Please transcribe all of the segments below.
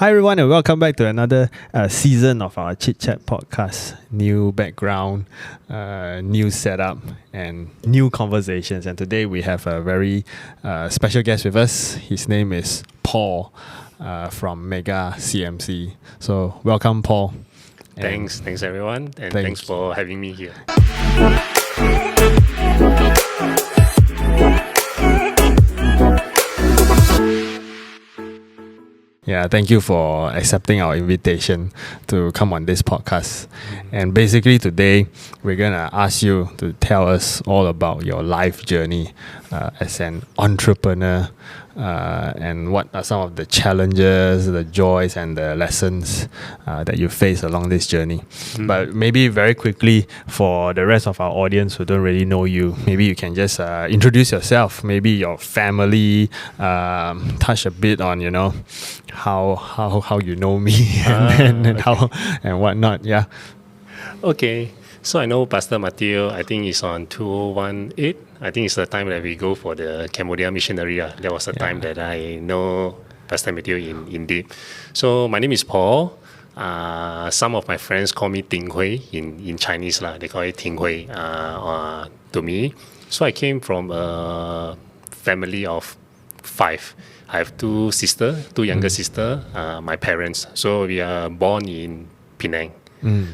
Hi everyone and welcome back to another season of our Chit-Chat podcast. New background, new setup and new conversations. And today we have a very special guest with us. His name is Paul from Mega CMC. So welcome, Paul. Thanks everyone, and thanks for having me here. Yeah, thank you for accepting our invitation to come on this podcast. And basically today, we're going to ask you to tell us all about your life journey as an entrepreneur and what are some of the challenges, the joys and the lessons that you face along this journey. But maybe very quickly for the rest of our audience who don't really know you, maybe you can just introduce yourself, maybe your family, touch a bit on, you know, how you know me and how and whatnot. Yeah. Okay. So I know Pastor Matthew, I think it's on 2018. I think it's the time that we go for the Cambodia missionary. That was the time that I know Pastor Matthew in deep. So my name is Paul. Some of my friends call me Ting Hui in Chinese. They call it Ting Hui to me. So I came from a family of 5. I have 2 sisters, 2 younger sisters, my parents. So we are born in Penang.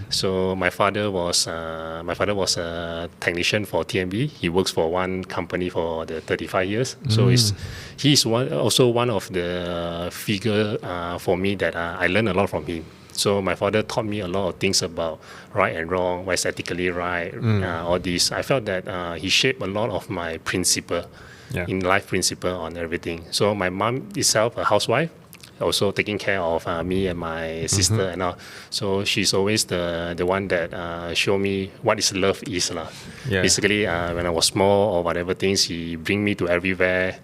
So my father was a technician for TMB. He works for one company for the 35 years. So he's also one of the figure for me that I learned a lot from him. So my father taught me a lot of things about right and wrong, what's ethically right, all this. I felt that he shaped a lot of my principle, in life principle on everything. So my mom itself, a housewife, also taking care of me and my sister and all. So she's always the one that show me what is love is. Basically, when I was small or whatever things, she bring me to everywhere,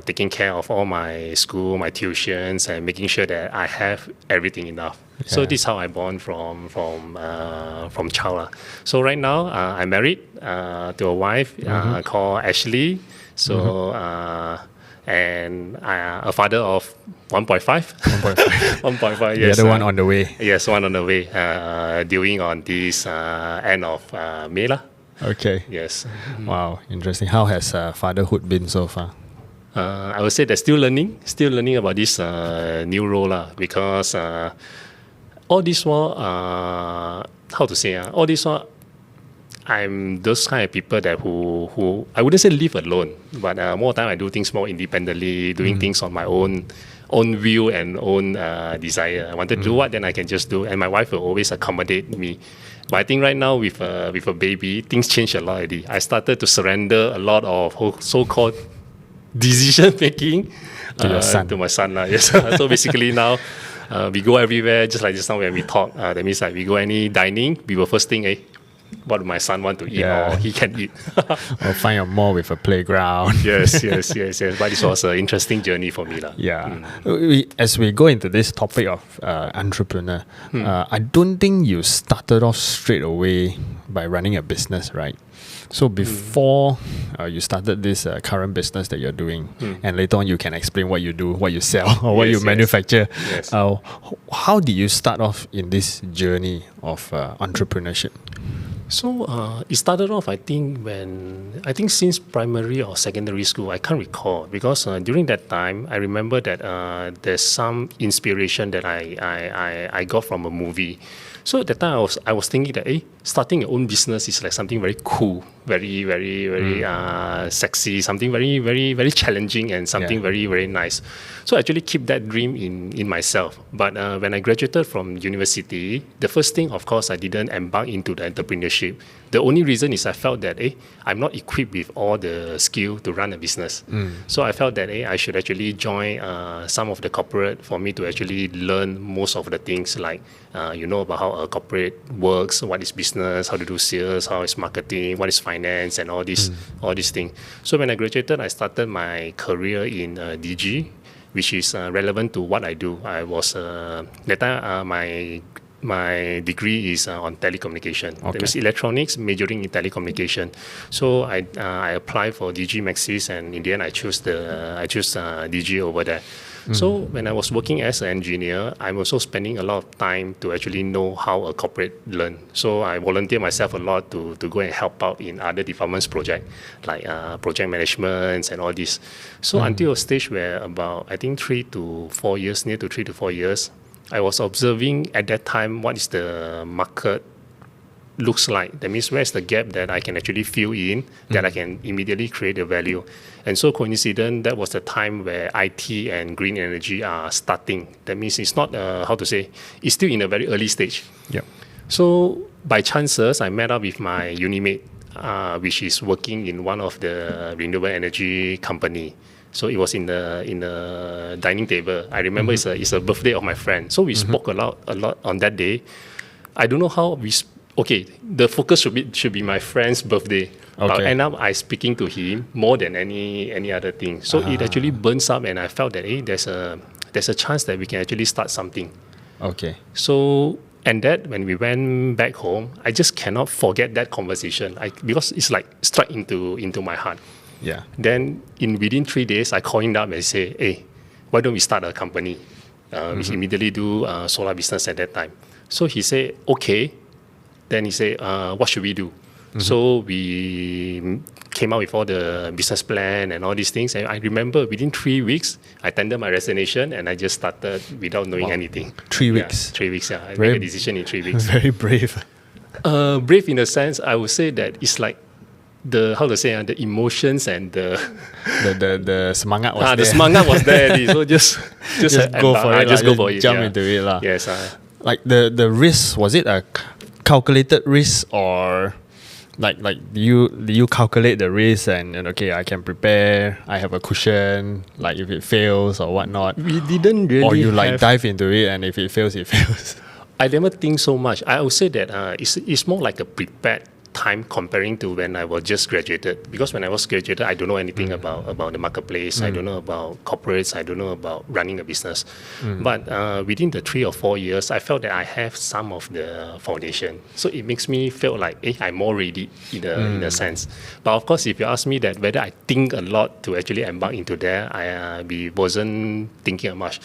taking care of all my school, my tuitions, and making sure that I have everything enough. So this is how I born from child. So right now, I'm married to a wife called Ashley. So and a father of 1.5. 1.5, yes. The other one on the way. Yes, one on the way. Doing on this end of May. Okay. Yes. Wow, interesting. How has fatherhood been so far? I would say that still learning about this new role because all this while, how to say, all this while, I'm those kind of people that who I wouldn't say live alone, but more time I do things more independently, doing things on my own view and own desire. I wanted to do what, then I can just do, and my wife will always accommodate me. But I think right now with a baby, things change a lot already. I started to surrender a lot of so-called decision making to my son. Yes. So basically now we go everywhere, just like just now when we talk. That means like we go any dining, we will first think, what my son want to eat or he can eat. Or find a mall with a playground. Yes. But it was an interesting journey for me. As we go into this topic of entrepreneur, I don't think you started off straight away by running a business, right? So before you started this current business that you're doing, and later on you can explain what you do, what you sell, or what you manufacture. Yes. How did you start off in this journey of entrepreneurship? So it started off, I think since primary or secondary school, I can't recall, because during that time, I remember that there's some inspiration that I got from a movie. So at that time, I was thinking that starting your own business is like something very cool, very sexy, something very challenging, and something very nice. So I actually keep that dream in myself. But when I graduated from university, the first thing, of course, I didn't embark into the entrepreneurship. The only reason is I felt that I'm not equipped with all the skill to run a business. So I felt that I should actually join some of the corporate for me to actually learn most of the things, like about how a corporate works, what is business, how to do sales, how is marketing, what is finance, and all these things. So when I graduated, I started my career in DG, which is relevant to what I do. I was that time my degree is on telecommunication. That was electronics, majoring in telecommunication. So I applied for DG Maxis, and in the end I chose DG over there. So when I was working as an engineer, I'm also spending a lot of time to actually know how a corporate learn. So I volunteer myself a lot to go and help out in other departments project, like project management and all this. So until a stage where about, I think 3 to 4 years, near to 3 to 4 years, I was observing at that time what is the market looks like. That means where's the gap that I can actually fill in, that I can immediately create a value. And so coincident, that was the time where IT and green energy are starting. That means it's not, it's still in a very early stage. Yep. So by chances, I met up with my unimate, which is working in one of the renewable energy company. So it was in the dining table. I remember it's a birthday of my friend. So we spoke a lot on that day. I don't know how the focus should be my friend's birthday. Okay. But end up I speaking to him more than any other thing. So it actually burns up, and I felt that there's a chance that we can actually start something. Okay. So and that when we went back home, I just cannot forget that conversation. Because it's like struck into my heart. Yeah. Then within 3 days, I call him up and say, hey, why don't we start a company? We immediately do solar business at that time. So he said, okay. Then he said, what should we do? So we came out with all the business plan and all these things. And I remember within 3 weeks, I tendered my resignation and I just started without knowing anything. 3 weeks? 3 weeks, yeah. I made a decision in 3 weeks. Very brave. Brave in a sense, I would say that it's like the emotions and the semangat was there. The semangat was there. So just go for it. Just go for it. Jump into it. Yes. Like the risk, was it a calculated risk, or like do you calculate the risk and okay, I can prepare, I have a cushion, like if it fails or whatnot? We didn't really. Or you dive into it, and if it fails, it fails. I never think so much. I would say that it's more like a prepared time comparing to when I was just graduated. Because when I was graduated, I don't know anything about the marketplace. I don't know about corporates. I don't know about running a business. But within the 3 or 4 years, I felt that I have some of the foundation. So it makes me feel like I'm more ready in a sense. But of course, if you ask me that whether I think a lot to actually embark into that, we wasn't thinking much.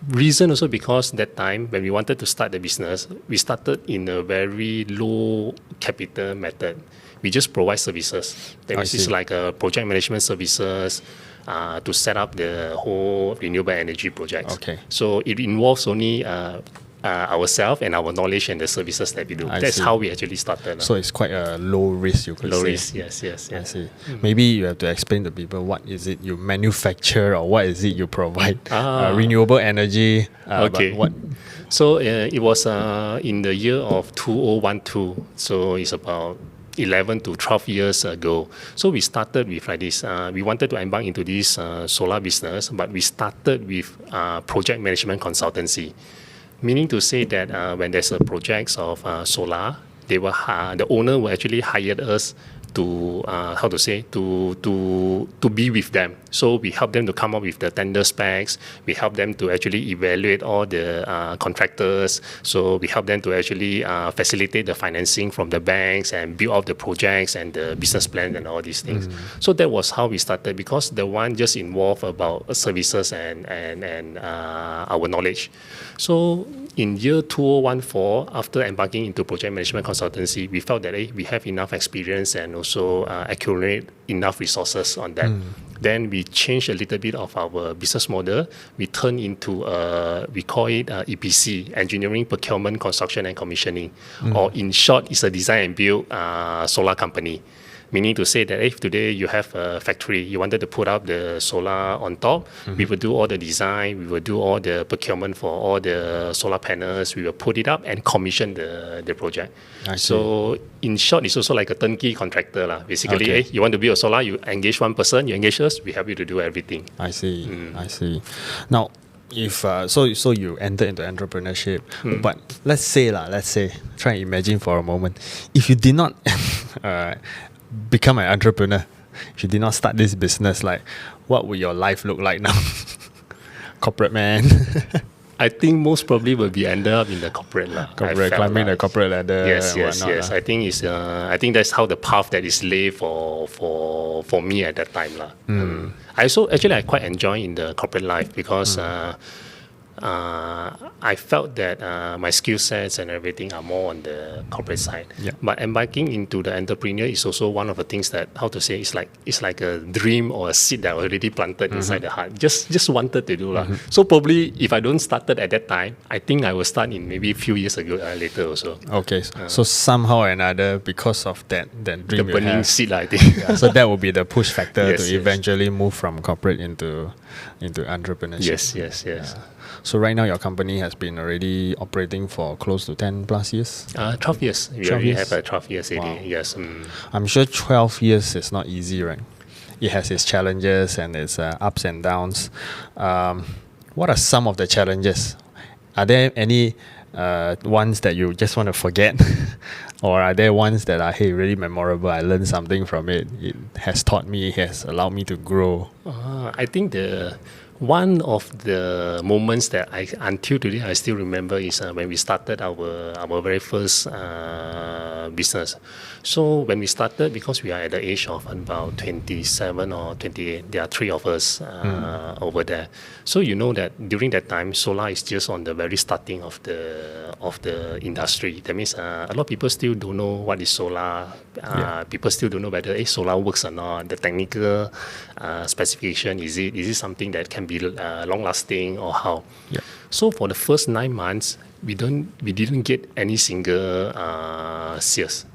Reason also because that time when we wanted to start the business, we started in a very low capital method. We just provide services. That means it's like a project management services to set up the whole renewable energy projects. Okay. So it involves only ourselves and our knowledge and the services that we do. That's how we actually started. So it's quite a low risk, you could say. Low risk, yes. I see. Maybe you have to explain to people what is it you manufacture or what is it you provide. Renewable energy. Okay. What? So it was in the year of 2012. So it's about 11 to 12 years ago. So we started with like this. We wanted to embark into this solar business, but we started with project management consultancy. Meaning to say that when there's a project of solar, the owner will actually hire us to to be with them. So we help them to come up with the tender specs. We help them to actually evaluate all the contractors. So we help them to actually facilitate the financing from the banks and build out the projects and the business plan and all these things. So that was how we started, because the one just involved about services and our knowledge. So in year 2014, after embarking into project management consultancy, we felt that we have enough experience and also accumulate enough resources on that. Then we changed a little bit of our business model. We turned into, we call it EPC, Engineering, Procurement, Construction and Commissioning. Or in short, it's a design and build solar company. Meaning to say that if today you have a factory, you wanted to put up the solar on top, we will do all the design, we will do all the procurement for all the solar panels, we will put it up and commission the project. So in short, it's also like a turnkey contractor. Basically, you want to build a solar, you engage one person, you engage us, we help you to do everything. I see. Now, if so you enter into entrepreneurship, but let's say, try and imagine for a moment, if you did not become an entrepreneur, if you did not start this business, what would your life look like now? Corporate man. I think most probably will be ended up in the corporate lah. Climbing the corporate ladder. Yes, and yes, whatnot, yes. I think it's. I think that's how the path that is laid for me at that time lah. I quite enjoy in the corporate life because I felt that my skill sets and everything are more on the corporate side. Yeah. But embarking into the entrepreneur is also one of the things that, how to say, it's like a dream or a seed that already planted inside the heart. Just wanted to do lah. So probably if I don't started at that time, I think I will start in maybe a few years ago later also. Okay, so somehow or another, because of that dream The you burning have, seed lah, I think. so that will be the push factor Yes, to yes. eventually move from corporate into entrepreneurship. Yes. So right now your company has been already operating for close to 10 plus years. 12 years. We 12 already years? have 12 years already. Wow. Yes. I'm sure 12 years is not easy, right? It has its challenges and its ups and downs. What are some of the challenges? Are there any ones that you just want to forget? Or are there ones that are, hey, really memorable? I learned something from it. It has taught me, it has allowed me to grow. I think one of the moments that until today I still remember is when we started our very first business. So when we started, because we are at the age of about 27 or 28, there are three of us over there. So you know that during that time, solar is just on the very starting of the industry. That means a lot of people still don't know what is solar. People still don't know whether solar works or not. The technical specification, is it something that can be long lasting or how? Yeah. So for the first 9 months, we didn't get any single sales.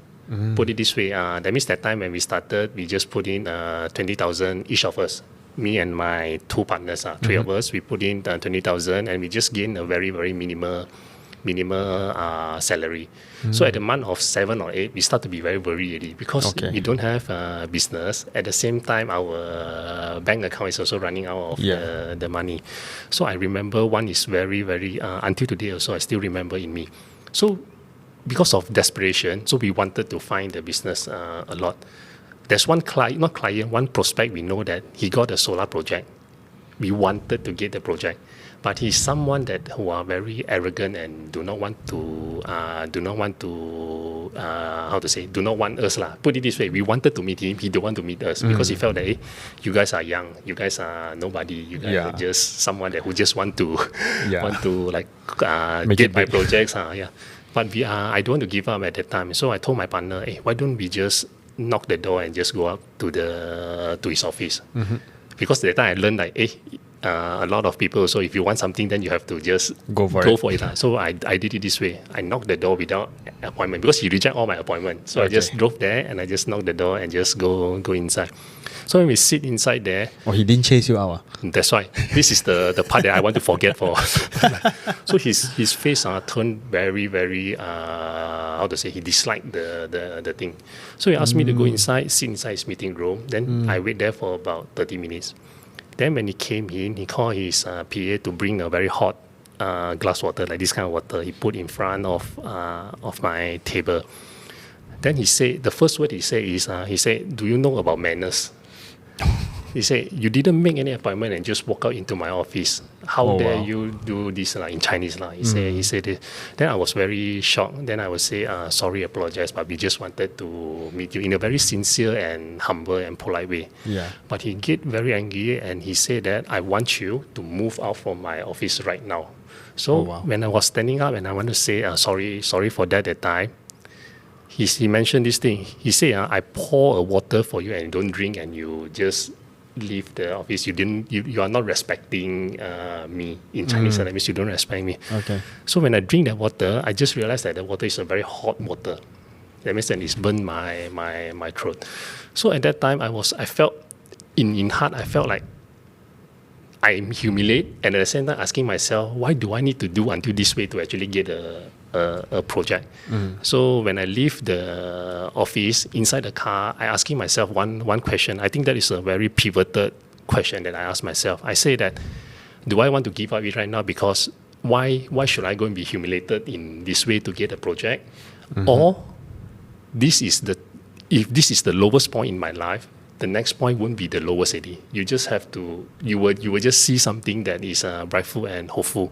Put it this way, that means that time when we started, we just put in 20,000 each of us. Me and my two partners, three of us, we put in 20,000 and we just gained a very, very minimal salary. So at the month of 7 or 8, we start to be very worried already because we don't have a business. At the same time, our bank account is also running out of the money. So I remember one is very, very, until today also, I still remember in me. So because of desperation, so we wanted to find the business a lot. There's one one prospect we know that he got a solar project. We wanted to get the project, but he's someone who are very arrogant and do not want us lah. Put it this way, we wanted to meet him, he don't want to meet us because he felt that you guys are young, you guys are nobody, you guys are just someone who just want to get my projects. But I don't want to give up at that time. So I told my partner, hey, why don't we just knock the door and just go up to his office? Because at that time I learned a lot of people, so if you want something, then you have to just go for it. So I did it this way. I knocked the door without appointment because he rejected all my appointments. So I just drove there and I just knocked the door and just go inside. So when we sit inside there... Oh, he didn't chase you out? That's right. This is the part that I want to forget for. So his face turned very, very, he disliked the thing. So he asked me to go inside, sit inside his meeting room. Then I wait there for about 30 minutes. Then when he came in, he called his PA to bring a very hot glass water, like this kind of water. He put in front of my table. Then he said, the first word he said is, do you know about manners? He said, you didn't make any appointment and just walk out into my office. How dare you do this in Chinese? He said this. Then I was very shocked. Then I would say, sorry, apologize, but we just wanted to meet you in a very sincere and humble and polite way. Yeah. But he get very angry and he said that I want you to move out from my office right now. So when I was standing up and I want to say, sorry for that time, he mentioned this thing. He said, I pour a water for you and you don't drink and you just leave the office. You are not respecting me in Chinese. That means you don't respect me. Okay. So when I drink that water, I just realized that the water is a very hot water. That means that it's burned my throat. So at that time, I felt in heart, I felt like I'm humiliated and at the same time asking myself, why do I need to do until this way to actually get a project? So when I leave the office, inside the car, I asking myself one question. I think that is a very pivotal question that I asked myself. I say that, do I want to give up it right now? Because why should I go and be humiliated in this way to get a project? Or if this is the lowest point in my life, the next point won't be the lowest already. You just have to, you will just see something that is brightful and hopeful.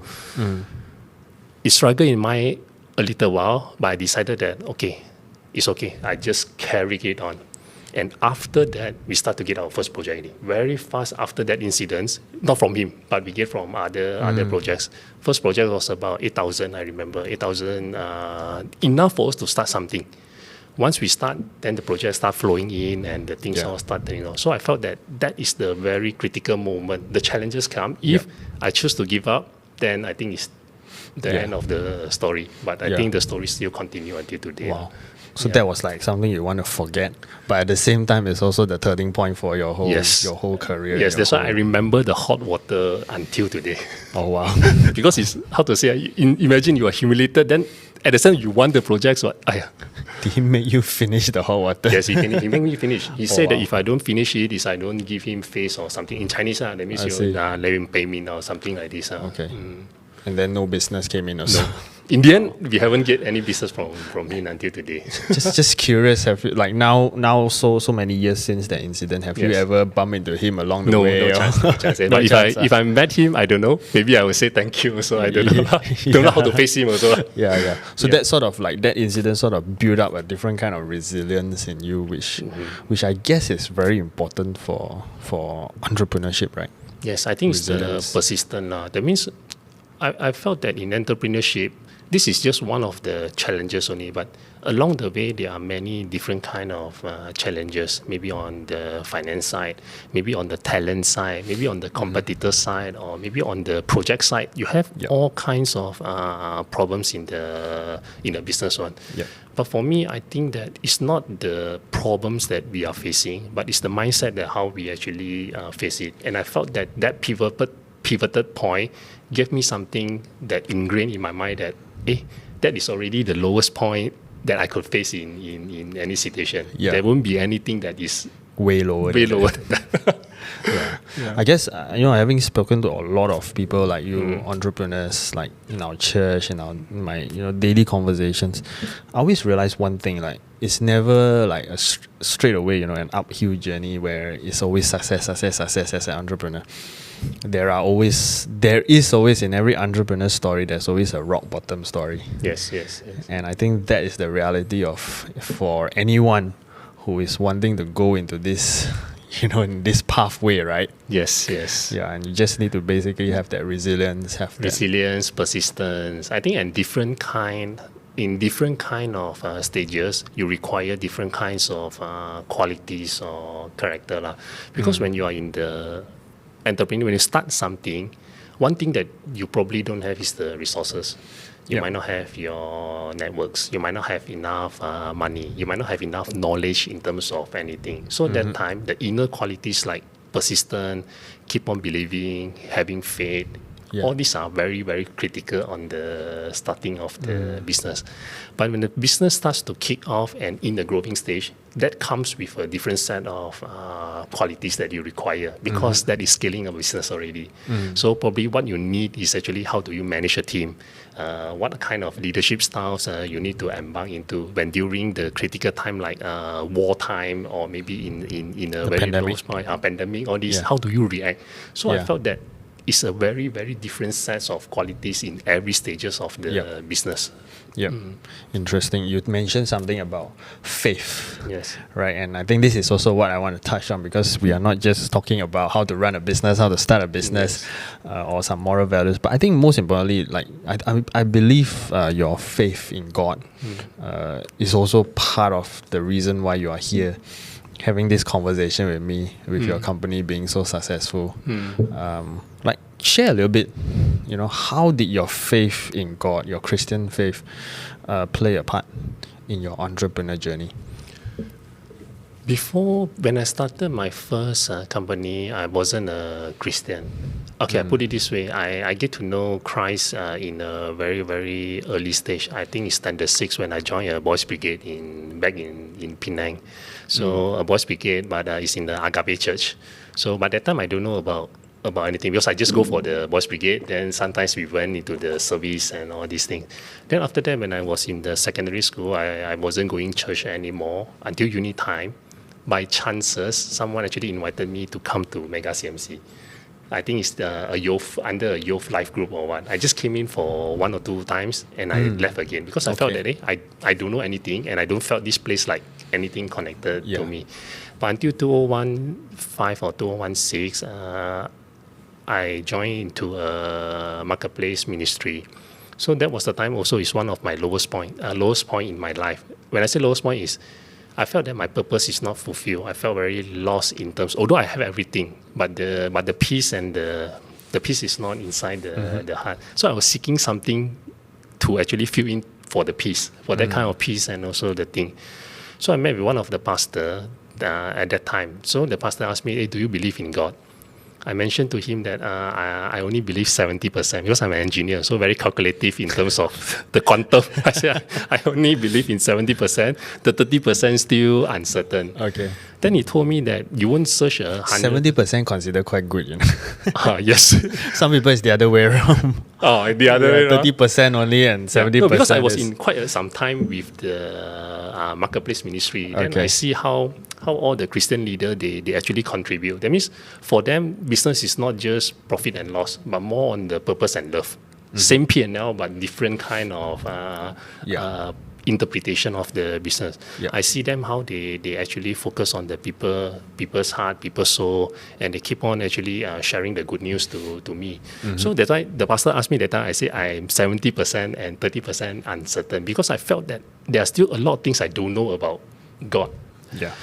It struggled in my a little while, but I decided that, okay, it's okay. I just carry it on. And after that, we start to get our first project already. Very fast after that incident, not from him, but we get from other projects. First project was about 8,000, I remember. 8,000, enough for us to start something. Once we start, then the project start flowing in and the things all start, So I felt that that is the very critical moment. The challenges come. If I choose to give up, then I think it's the end of the story. But I think the story still continue until today. Wow. So that was like something you want to forget, but at the same time, it's also the turning point for your whole career. Yes, that's why I remember the hot water until today. Oh wow! Because it's how to say. Imagine you are humiliated, then at the same time you want the project. So did he make you finish the hot water? Yes, he made me finish. He said that if I don't finish it, is I don't give him face or something in Chinese. That means you let him pay me or something like this. Okay. And then no business came in also. No. In the end, we haven't get any business from him until today. just curious, have you like now so many years since that incident, have you ever bumped into him along the way? No chance. But if I met him, I don't know. Maybe I will say thank you. So I don't know. Don't know how to face him also. Yeah. So that sort of like that incident sort of built up a different kind of resilience in you, which I guess is very important for entrepreneurship, right? Yes, I think resilience. It's the persistent. That means I felt that in entrepreneurship, this is just one of the challenges only, but along the way, there are many different kind of challenges, maybe on the finance side, maybe on the talent side, maybe on the competitor side, or maybe on the project side. You have all kinds of problems in the business one. But for me, I think that it's not the problems that we are facing, but it's the mindset that how we actually face it. And I felt that pivoted point gave me something that ingrained in my mind that that is already the lowest point that I could face in any situation. There won't be anything that is way lower. I guess having spoken to a lot of people like you, entrepreneurs, like in our church, in my daily conversations, I always realize one thing: like it's never like a straight away, an uphill journey where it's always success as an entrepreneur. There is always in every entrepreneur story, there's always a rock bottom story. Yes. And I think that is the reality for anyone who is wanting to go into this, in this pathway, right? Yes. Yeah, and you just need to basically have that resilience, persistence. I think, and different kind of stages, you require different kinds of qualities or character. Because when you are in the entrepreneur, when you start something, one thing that you probably don't have is the resources. You might not have your networks. You might not have enough money. You might not have enough knowledge in terms of anything. So that time, the inner qualities like persistent, keep on believing, having faith, all these are very, very critical on the starting of the business. But when the business starts to kick off and in the growing stage, that comes with a different set of qualities that you require because that is scaling a business already. So probably what you need is actually how do you manage a team, what kind of leadership styles you need to embark into when during the critical time like wartime or maybe in a very low point, pandemic, all these, how do you react? So I felt that it's a very, very different set of qualities in every stages of the business. Interesting. You mentioned something about faith. Yes. Right. And I think this is also what I want to touch on because we are not just talking about how to run a business, how to start a business, or some moral values. But I think most importantly, like I believe your faith in God is also part of the reason why you are here. Having this conversation with me, with your company being so successful, like share a little bit, how did your faith in God, your Christian faith, play a part in your entrepreneur journey? Before, when I started my first company, I wasn't a Christian. Okay, I put it this way. I get to know Christ in a very, very early stage. I think it's standard 6 when I joined a boys' brigade back in Penang. So a boys' brigade, but it's in the Agape church. So by that time, I don't know about anything because I just go for the boys' brigade. Then sometimes we went into the service and all these things. Then after that, when I was in the secondary school, I wasn't going church anymore until uni time. by chances, someone actually invited me to come to Mega CMC. I think it's a youth under a youth life group or what. I just came in for 1 or 2 times and I left again because I felt that I don't know anything and I don't felt this place like anything connected to me. But until 2015 or 2016, I joined into a marketplace ministry. So that was the time also is one of my lowest point in my life. When I say lowest point is I felt that my purpose is not fulfilled. I felt very lost in terms, although I have everything, but the peace and the peace is not inside the heart. So I was seeking something to actually fill in for the peace, for that kind of peace and also the thing. So I met with one of the pastor at that time. So the pastor asked me, hey, do you believe in God? I mentioned to him that I only believe 70% because I'm an engineer, so very calculative in terms of the quantum. I said I only believe in 70%, the 30% still uncertain. Okay. Then he told me that you won't search 70% considered quite good, you know. Yes. Some people it's the other way around. Oh, the other way around. 30% only and 70%. No, because I was in quite some time with the marketplace ministry. Then I see how all the Christian leaders, they actually contribute. That means for them, business is not just profit and loss, but more on the purpose and love. Same P&L, but different kind of interpretation of the business. I see them how they actually focus on the people's heart, people's soul, and they keep on actually sharing the good news to me. So that's why the pastor asked me that time, I say I'm 70% and 30% uncertain because I felt that there are still a lot of things I don't know about God. Yeah.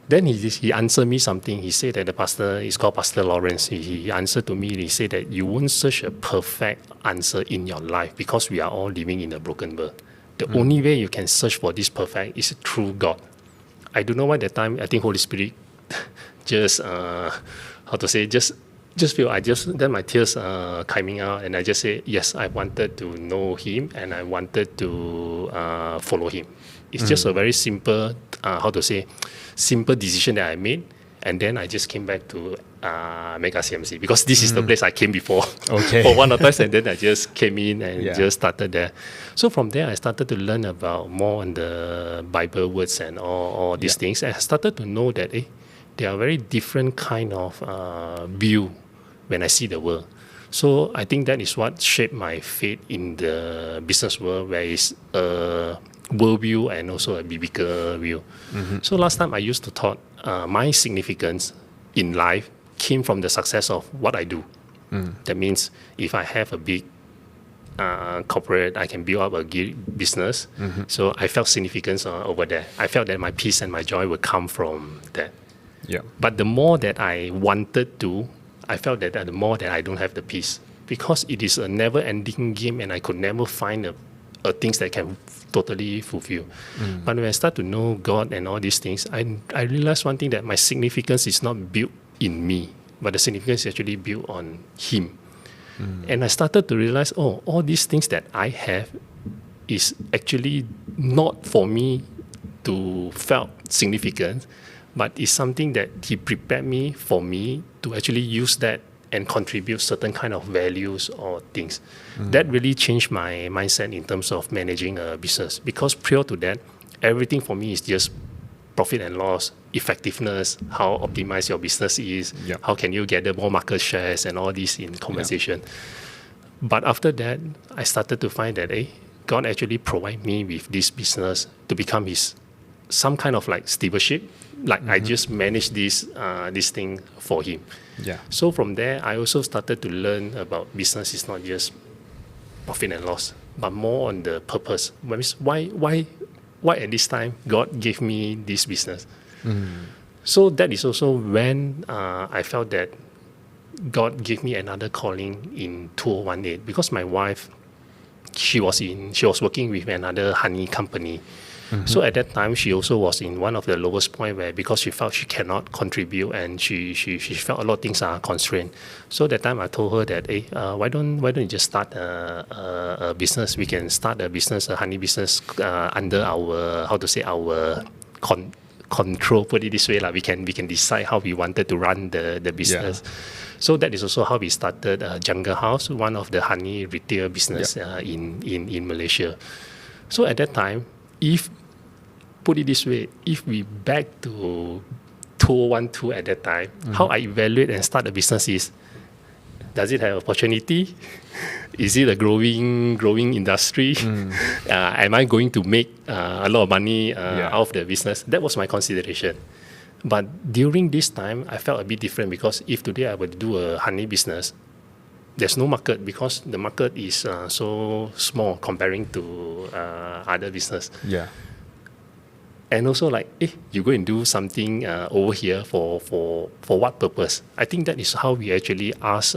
Then he answered me something. He said that the pastor is called Pastor Lawrence. He answered to me. He said that you won't search a perfect answer in your life because we are all living in a broken world. The only way you can search for this perfect is through God. I don't know why that time I think Holy Spirit just then my tears coming out and I just say yes, I wanted to know Him and I wanted to follow Him. It's just a very simple simple decision that I made, and then I just came back to Mega CMC because this is the place I came before for 1 or 2 times, and then I just came in and just started there. So from there I started to learn about more on the Bible words and all these things, and I started to know that there are very different kind of view when I see the world. So I think that is what shaped my faith in the business world, where it's worldview and also a biblical view. So last time I used to thought my significance in life came from the success of what I do. That means if I have a big corporate, I can build up a business. So I felt significance over there. I felt that my peace and my joy would come from that. But the more that I wanted to, I felt that the more that I don't have the peace, because it is a never-ending game and I could never find a things that can totally fulfill. But when I start to know God and all these things, I realized one thing, that my significance is not built in me, but the significance is actually built on Him. And I started to realize, all these things that I have is actually not for me to felt significant, but it's something that He prepared me for me to actually use that and contribute certain kind of values or things. That really changed my mindset in terms of managing a business, because prior to that, everything for me is just profit and loss, effectiveness, how optimized your business is, how can you gather more market shares and all this in conversation. But after that, I started to find that God actually provide me with this business to become some kind of like stewardship. Like I just manage this thing for Him. So from there, I also started to learn about business is not just profit and loss, but more on the purpose. Why at this time God gave me this business? So that is also when I felt that God gave me another calling in 2018, because my wife, she was working with another honey company. So at that time, she also was in one of the lowest point, where because she felt she cannot contribute and she felt a lot of things are constrained. So that time I told her that, why don't you just start a business? We can start a business, a honey business, under our control. Put it this way, we can decide how we wanted to run the business. So that is also how we started Jungle House, one of the honey retail business in Malaysia. So at that time, if put it this way, if we back to 2012 at that time, how I evaluate and start a business is, does it have opportunity? Is it a growing industry? Am I going to make a lot of money out of the business? That was my consideration. But during this time, I felt a bit different, because if today I would do a honey business, there's no market, because the market is so small comparing to other business. Yeah. And also like, you go and do something over here for what purpose? I think that is how we actually ask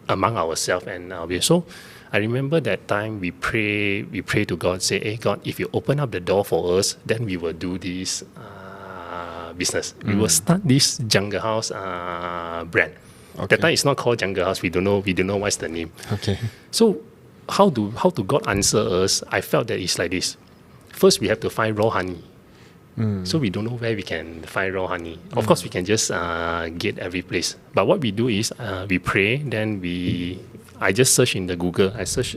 among ourselves and so I remember that time we pray to God, say, hey God, if you open up the door for us, then we will do this business. We will start this Jungle House brand. Okay. That time it's not called Jungle House. We don't know what's the name. Okay. So how do God answer us? I felt that it's like this. First, we have to find raw honey. So we don't know where we can find raw honey. Of course, we can just get every place. But what we do is we pray. Then I just search in the Google. I search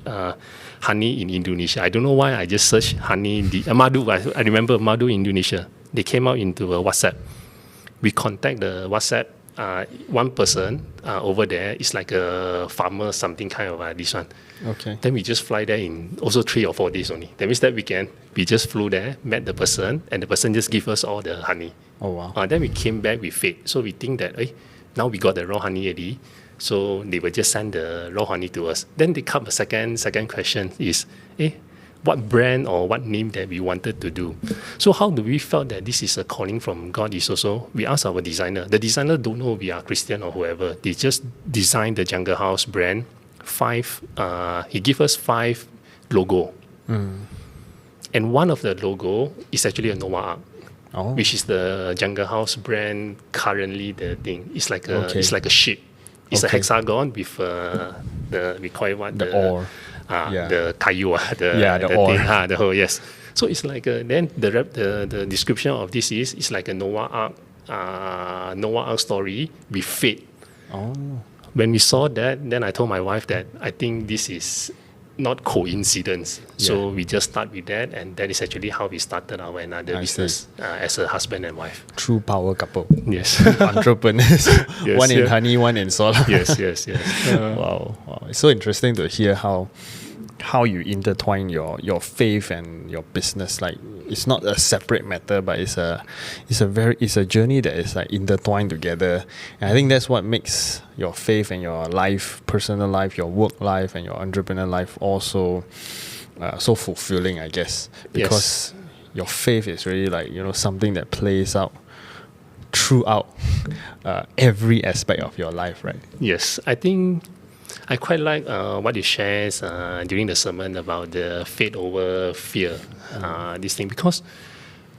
honey in Indonesia. I don't know why I just search honey in madu. I remember madu in Indonesia. They came out into a WhatsApp. We contact the WhatsApp. One person over there is like a farmer, something kind of this one. Okay. Then we just fly there in also 3 or 4 days only. That means that weekend, we just flew there, met the person, and the person just give us all the honey. Oh, wow. Then we came back with faith. So we think that, now we got the raw honey already. So they will just send the raw honey to us. Then they come a second question is, what brand or what name that we wanted to do. So how do we felt that this is a calling from God is also, we asked our designer. The designer don't know we are Christian or whoever. They just designed the Jungle House brand. He gave us 5 logo. And one of the logo is actually a Noah Ark, which is the Jungle House brand currently the thing. It's like a ship. It's a hexagon with we call it what? The oar. The kayu, the oar. Thing, the whole, yes. So it's like then the description of this is it's like a Noah Ark story with faith. When we saw that, then I told my wife that I think this is not coincidence. So we just start with that, and that is actually how we started our another business as a husband and wife. True power couple. Yes. Entrepreneurs. Yes, one in honey, one in solar. Yes. Wow. It's so interesting to hear how you intertwine your faith and your business. Like, it's not a separate matter, but it's a journey that is like intertwined together. And I think that's what makes your faith and your life, personal life, your work life and your entrepreneur life also so fulfilling, I guess. Because your faith is really like, something that plays out throughout every aspect of your life, right? Yes, I think I quite like what you shared during the sermon about the faith over fear, this thing, because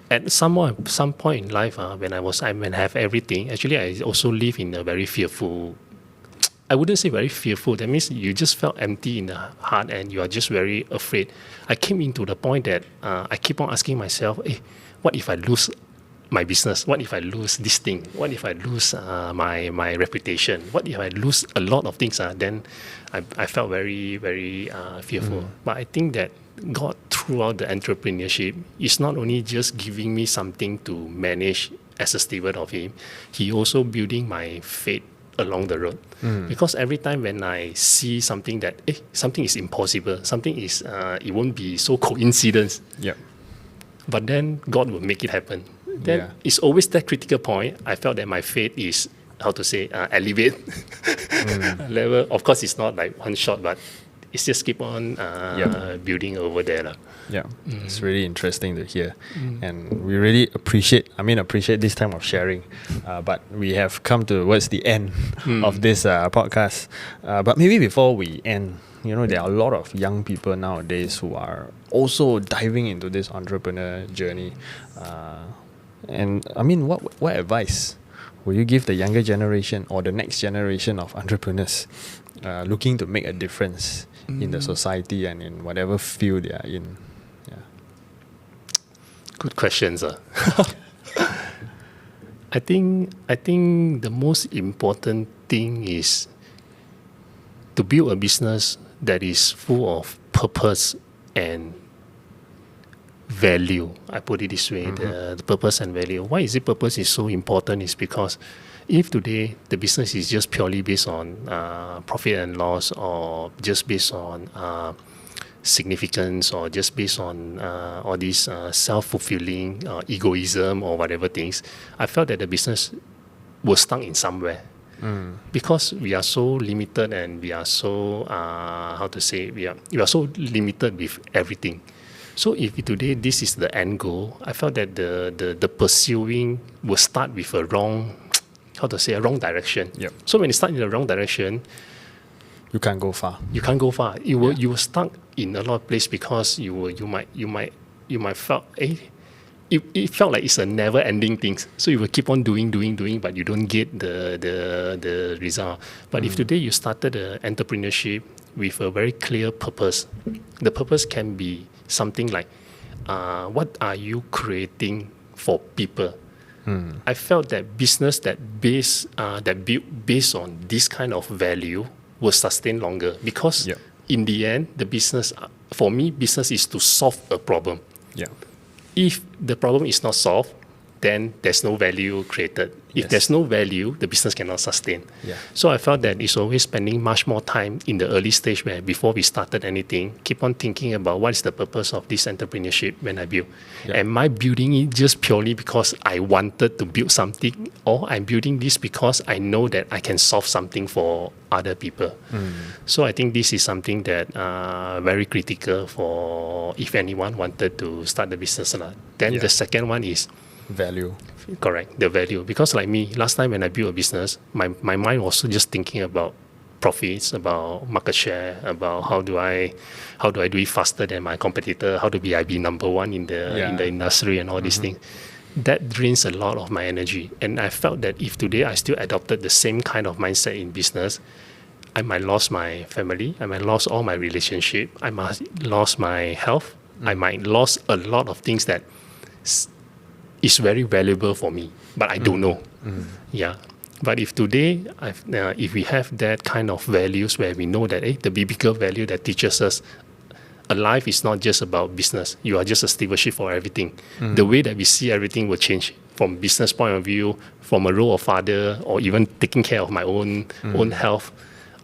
at some point in life, when I have everything, actually I also live in a very fearful. I wouldn't say very fearful. That means you just felt empty in the heart and you are just very afraid. I came into the point that I keep on asking myself, what if I lose my business? What if I lose this thing? What if I lose my reputation? What if I lose a lot of things? Then I felt very, very fearful. But I think that God, throughout the entrepreneurship, is not only just giving me something to manage as a steward of Him, He also building my faith along the road. Because every time when I see something that something is impossible, something is it won't be so coincidence. Yeah. But then God will make it happen. Then it's always that critical point. I felt that my faith is, elevate level. Of course, it's not like one shot, but it's just keep on building over there. Yeah, it's really interesting to hear. And we really appreciate this time of sharing. But we have come towards the end of this podcast. But maybe before we end, there are a lot of young people nowadays who are also diving into this entrepreneur journey. And I mean, what advice will you give the younger generation or the next generation of entrepreneurs looking to make a difference in the society and in whatever field they are in? Good questions. I think the most important thing is to build a business that is full of purpose and value. I put it this way, the purpose and value. Why is it purpose is so important is because if today the business is just purely based on profit and loss, or just based on significance, or just based on all these self-fulfilling egoism or whatever things, I felt that the business was stuck in somewhere. Because we are so limited, and we are so we are so limited with everything. So if today this is the end goal, I felt that the pursuing will start with a wrong direction. Yep. So when you start in the wrong direction, You can't go far. you can't go far. You will stuck in a lot of place, because you might felt it felt like it's a never-ending thing. So you will keep on doing, but you don't get the result. But if today you started entrepreneurship with a very clear purpose, the purpose can be something like, what are you creating for people? I felt that business that built based on this kind of value will sustain longer, because in the end, the business, for me, business is to solve a problem. Yeah. If the problem is not solved, then there's no value created. If there's no value, the business cannot sustain. Yeah. So I felt that it's always spending much more time in the early stage, where before we started anything, keep on thinking about what is the purpose of this entrepreneurship when I build. Yeah. Am I building it just purely because I wanted to build something, or I'm building this because I know that I can solve something for other people? So I think this is something that very critical for if anyone wanted to start the business. Then the second one is Value. correct, the value. Because like me, last time when I built a business, my mind was just thinking about profits, about market share, about how do I do it faster than my competitor, how to I be number one in the industry, and all these things. That drains a lot of my energy. And I felt that if today I still adopted the same kind of mindset in business, I might lose my family, I might lose all my relationship, I might lose my health, I might lose a lot of things that is very valuable for me, but I don't know. Yeah. But if today, if we have that kind of values, where we know that the biblical value that teaches us, a life is not just about business. You are just a stewardship for everything. The way that we see everything will change, from business point of view, from a role of father, or even taking care of my own health.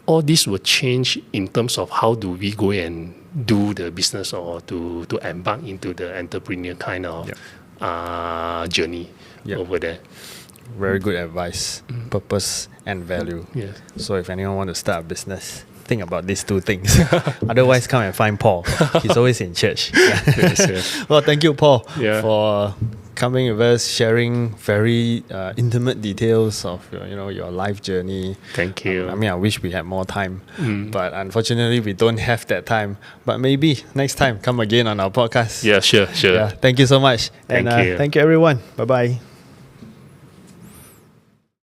All this will change in terms of how do we go and do the business, or to embark into the entrepreneur kind of journey over there. Very good advice. Purpose and value. Yes. So if anyone want to start a business, think about these two things. Otherwise, come and find Paul. He's always in church. Well, thank you, Paul, for coming with us, sharing very intimate details of your life journey. Thank you. I mean, I wish we had more time, but unfortunately, we don't have that time. But maybe next time, come again on our podcast. Yeah, sure. Yeah, thank you so much. Thank you. Thank you, everyone. Bye-bye.